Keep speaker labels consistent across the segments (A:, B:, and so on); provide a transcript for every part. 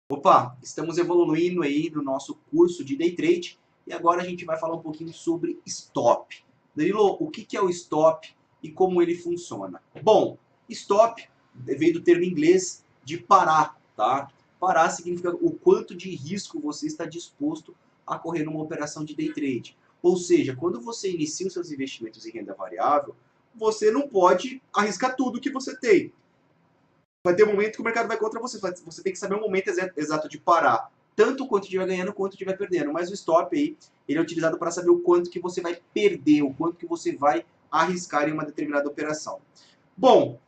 A: Opa, estamos evoluindo aí no nosso curso de Day Trade e agora a gente vai falar um pouquinho sobre stop. Danilo, o que é o stop e como ele funciona? Bom, stop veio do termo inglês de parar, tá? Parar significa o quanto de risco você está disposto a correr numa operação de Day Trade. Ou seja, quando você inicia os seus investimentos em renda variável, você não pode arriscar tudo que você tem. Vai ter um momento que o mercado vai contra você. Você tem que saber o momento exato de parar. Tanto quanto estiver ganhando, quanto estiver perdendo. Mas o stop aí, ele é utilizado para saber o quanto que você vai perder, o quanto que você vai arriscar em uma determinada operação. Bom,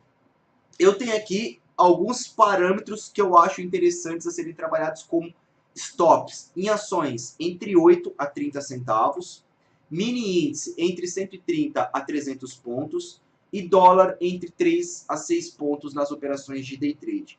A: eu tenho aqui alguns parâmetros que eu acho interessantes a serem trabalhados como stops em ações entre 8 a 30 centavos, mini índice entre 130 a 300 pontos e dólar entre 3 a 6 pontos nas operações de day trade.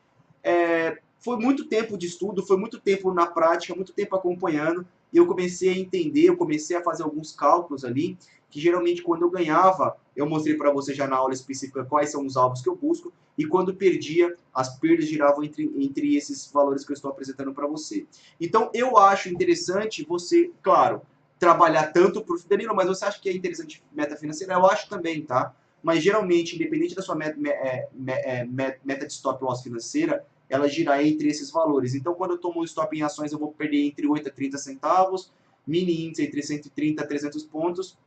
A: Foi muito tempo de estudo, foi muito tempo na prática, muito tempo acompanhando, e eu comecei a entender, eu comecei a fazer alguns cálculos ali, que geralmente quando eu ganhava, eu mostrei para você já na aula específica quais são os alvos que eu busco, e quando perdia, as perdas giravam entre esses valores que eu estou apresentando para você. Então, eu acho interessante você, claro, trabalhar tanto para o Danilo, mas você acha que é interessante meta financeira? Eu acho também, tá? Mas geralmente, independente da sua meta de stop loss financeira, ela gira entre esses valores. Então, quando eu tomo um stop em ações, eu vou perder entre 8 a 30 centavos, mini índice entre 130 a 300 pontos,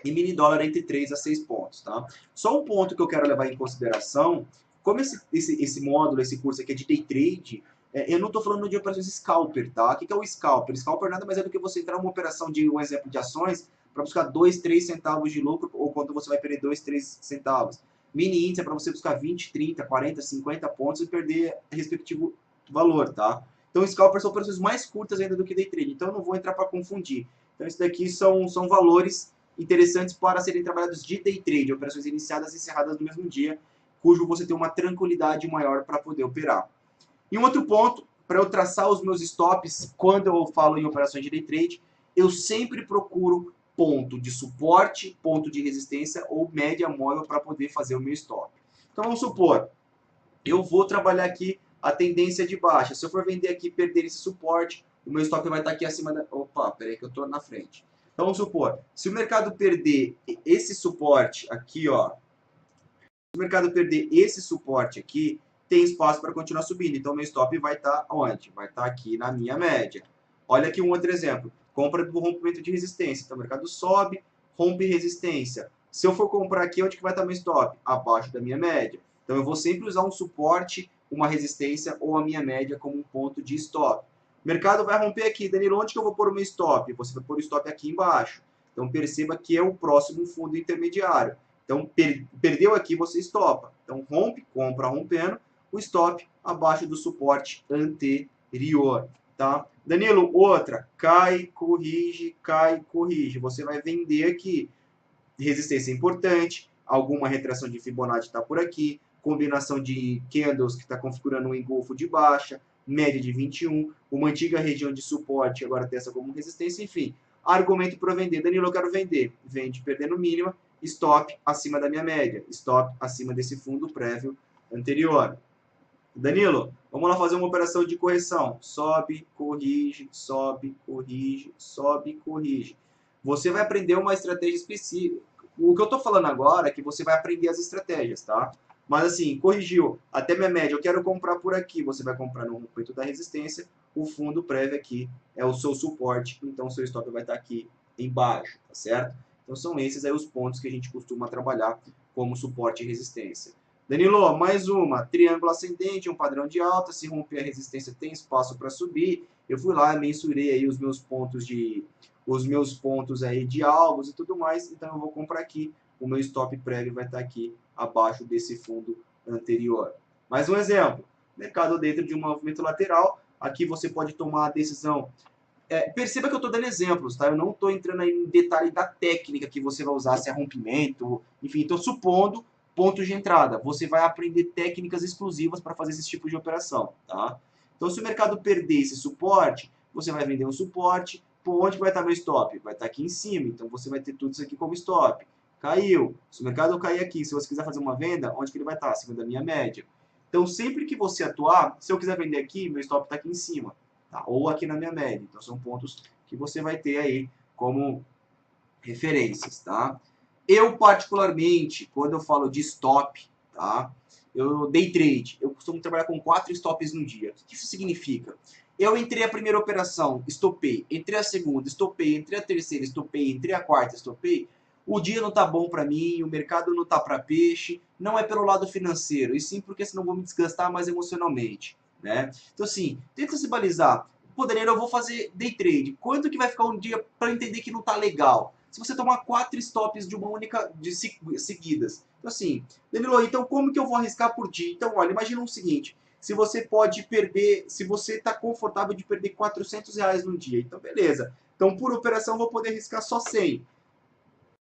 A: e mini dólar entre 3 a 6 pontos. Tá? Só um ponto que eu quero levar em consideração, como esse módulo, esse curso aqui é de day trade, eu não estou falando de operações scalper, tá? O que é o scalper? Scalper nada mais é do que você entrar numa operação de um exemplo de ações para buscar 2, 3 centavos de lucro, ou quando você vai perder 2, 3 centavos. Mini índice é para você buscar 20, 30, 40, 50 pontos e perder respectivo valor, tá? Então, scalper são operações mais curtas ainda do que day trade, então eu não vou entrar para confundir. Então, isso daqui são valores interessantes para serem trabalhados de day trade, operações iniciadas e encerradas no mesmo dia, cujo você tem uma tranquilidade maior para poder operar. E um outro ponto, para eu traçar os meus stops, quando eu falo em operações de day trade, eu sempre procuro ponto de suporte, ponto de resistência ou média móvel para poder fazer o meu stop. Então vamos supor, eu vou trabalhar aqui a tendência de baixa. Se eu for vender aqui e perder esse suporte, o meu stop vai estar aqui acima da... Opa, peraí que eu estou na frente. Então vamos supor, se o mercado perder esse suporte aqui, ó, se o mercado perder esse suporte aqui, tem espaço para continuar subindo. Então meu stop vai estar onde? Vai estar aqui na minha média. Olha aqui um outro exemplo. Compra do rompimento de resistência. Então o mercado sobe, rompe resistência. Se eu for comprar aqui, onde que vai estar meu stop? Abaixo da minha média. Então eu vou sempre usar um suporte, uma resistência ou a minha média como um ponto de stop. O mercado vai romper aqui. Danilo, onde que eu vou pôr o meu stop? Você vai pôr o stop aqui embaixo. Então perceba que é o próximo fundo intermediário. Então perdeu aqui, você estopa. Então rompe, compra rompendo, o stop abaixo do suporte anterior. Tá? Danilo, outra, cai, corrige. Você vai vender aqui. Resistência importante, alguma retração de Fibonacci está por aqui, combinação de candles que está configurando um engolfo de baixa, média de 21, uma antiga região de suporte, agora tem essa como resistência, enfim. Argumento para vender. Danilo, eu quero vender. Vende perdendo mínima, stop acima da minha média, stop acima desse fundo prévio anterior. Danilo, vamos lá fazer uma operação de correção. Sobe, corrige, sobe, corrige, sobe, corrige. Você vai aprender uma estratégia específica. O que eu estou falando agora é que você vai aprender as estratégias, tá? Mas assim, corrigiu até minha média, eu quero comprar por aqui. Você vai comprar no rompimento da resistência. O fundo prévio aqui é o seu suporte, então o seu stop vai estar aqui embaixo, tá certo? Então são esses aí os pontos que a gente costuma trabalhar como suporte e resistência. Danilo, mais uma. Triângulo ascendente, um padrão de alta. Se romper a resistência, tem espaço para subir. Eu fui lá, mensurei aí os meus pontos aí de alvos e tudo mais. Então eu vou comprar aqui. O meu stop prévio vai estar aqui abaixo desse fundo anterior. Mais um exemplo. Mercado dentro de um movimento lateral. Aqui você pode tomar a decisão. Perceba que eu estou dando exemplos, tá? Eu não estou entrando aí em detalhe da técnica que você vai usar, se é rompimento, enfim, estou supondo pontos de entrada. Você vai aprender técnicas exclusivas para fazer esse tipo de operação, tá? Então, se o mercado perder esse suporte, você vai vender um suporte. Por onde vai estar meu stop? Vai estar aqui em cima, então você vai ter tudo isso aqui como stop. Caiu. Se o mercado cair aqui, se você quiser fazer uma venda, onde que ele vai estar? Acima da minha média. Então, sempre que você atuar, se eu quiser vender aqui, meu stop está aqui em cima, tá? Ou aqui na minha média. Então, são pontos que você vai ter aí como referências, tá? Eu, particularmente, quando eu falo de stop, tá? Eu day trade, eu costumo trabalhar com 4 stops no dia. O que isso significa? Eu entrei a primeira operação, estopei. Entrei a segunda, estopei. Entrei a terceira, estopei. Entrei a quarta, estopei. O dia não tá bom para mim, o mercado não tá para peixe, não é pelo lado financeiro, e sim porque senão vou me desgastar mais emocionalmente, né? Então assim, tenta se balizar. Pô, Daniel, eu vou fazer day trade. Quanto que vai ficar um dia para entender que não tá legal? Se você tomar 4 stops de uma única seguidas. Então assim, Danilo, então como que eu vou arriscar por dia? Então, olha, imagina o seguinte, se você pode perder, se você está confortável de perder R$ 400 no dia, então beleza. Então, por operação, eu vou poder arriscar só 100.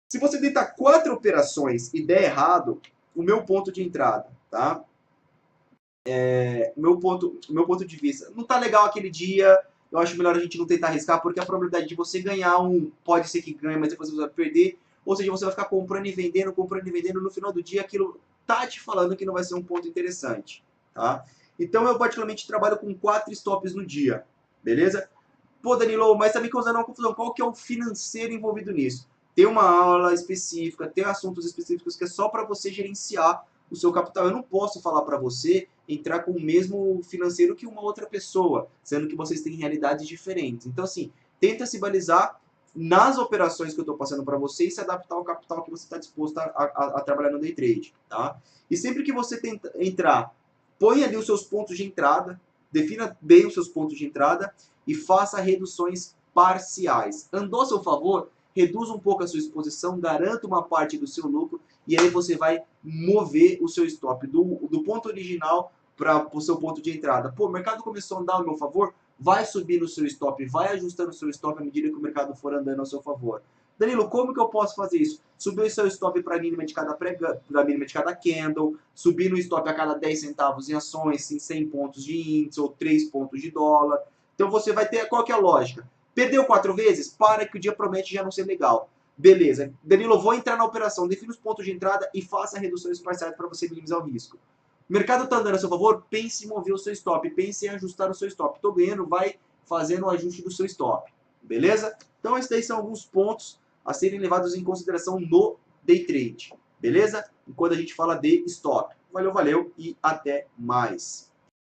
A: Se você deitar 4 operações e der errado, o meu ponto de entrada, tá? O meu ponto de vista, não tá legal aquele dia, eu acho melhor a gente não tentar arriscar, porque a probabilidade de você ganhar pode ser que ganhe, mas depois você vai perder, ou seja, você vai ficar comprando e vendendo, no final do dia aquilo tá te falando que não vai ser um ponto interessante, tá? Então eu particularmente trabalho com 4 stops no dia, beleza? Pô, Danilo, mas tá me causando uma confusão, qual que é o financeiro envolvido nisso? Tem uma aula específica, tem assuntos específicos que é só para você gerenciar o seu capital. Eu não posso falar para você entrar com o mesmo financeiro que uma outra pessoa, sendo que vocês têm realidades diferentes. Então, assim, tenta se balizar nas operações que eu estou passando para você e se adaptar ao capital que você está disposto a trabalhar no day trade, tá? E sempre que você tenta entrar, põe ali os seus pontos de entrada, defina bem os seus pontos de entrada e faça reduções parciais. Andou a seu favor? Reduza um pouco a sua exposição, garanta uma parte do seu lucro e aí você vai mover o seu stop do ponto original para o seu ponto de entrada. Pô, o mercado começou a andar ao meu favor, vai subir no seu stop, vai ajustando o seu stop à medida que o mercado for andando ao seu favor. Danilo, como que eu posso fazer isso? Subir o seu stop para a mínima de cada mínima de cada candle, subir no stop a cada 10 centavos em ações, em 100 pontos de índice ou 3 pontos de dólar. Então você vai ter, qual que é a lógica? Perdeu 4 vezes? Para que o dia promete já não ser legal. Beleza. Danilo, vou entrar na operação, defina os pontos de entrada e faça reduções parciais para você minimizar o risco. O mercado está andando a seu favor? Pense em mover o seu stop, pense em ajustar o seu stop. Estou ganhando, vai fazendo o ajuste do seu stop. Beleza? Então esses daí são alguns pontos a serem levados em consideração no day trade. Beleza? Quando a gente fala de stop. Valeu, valeu e até mais.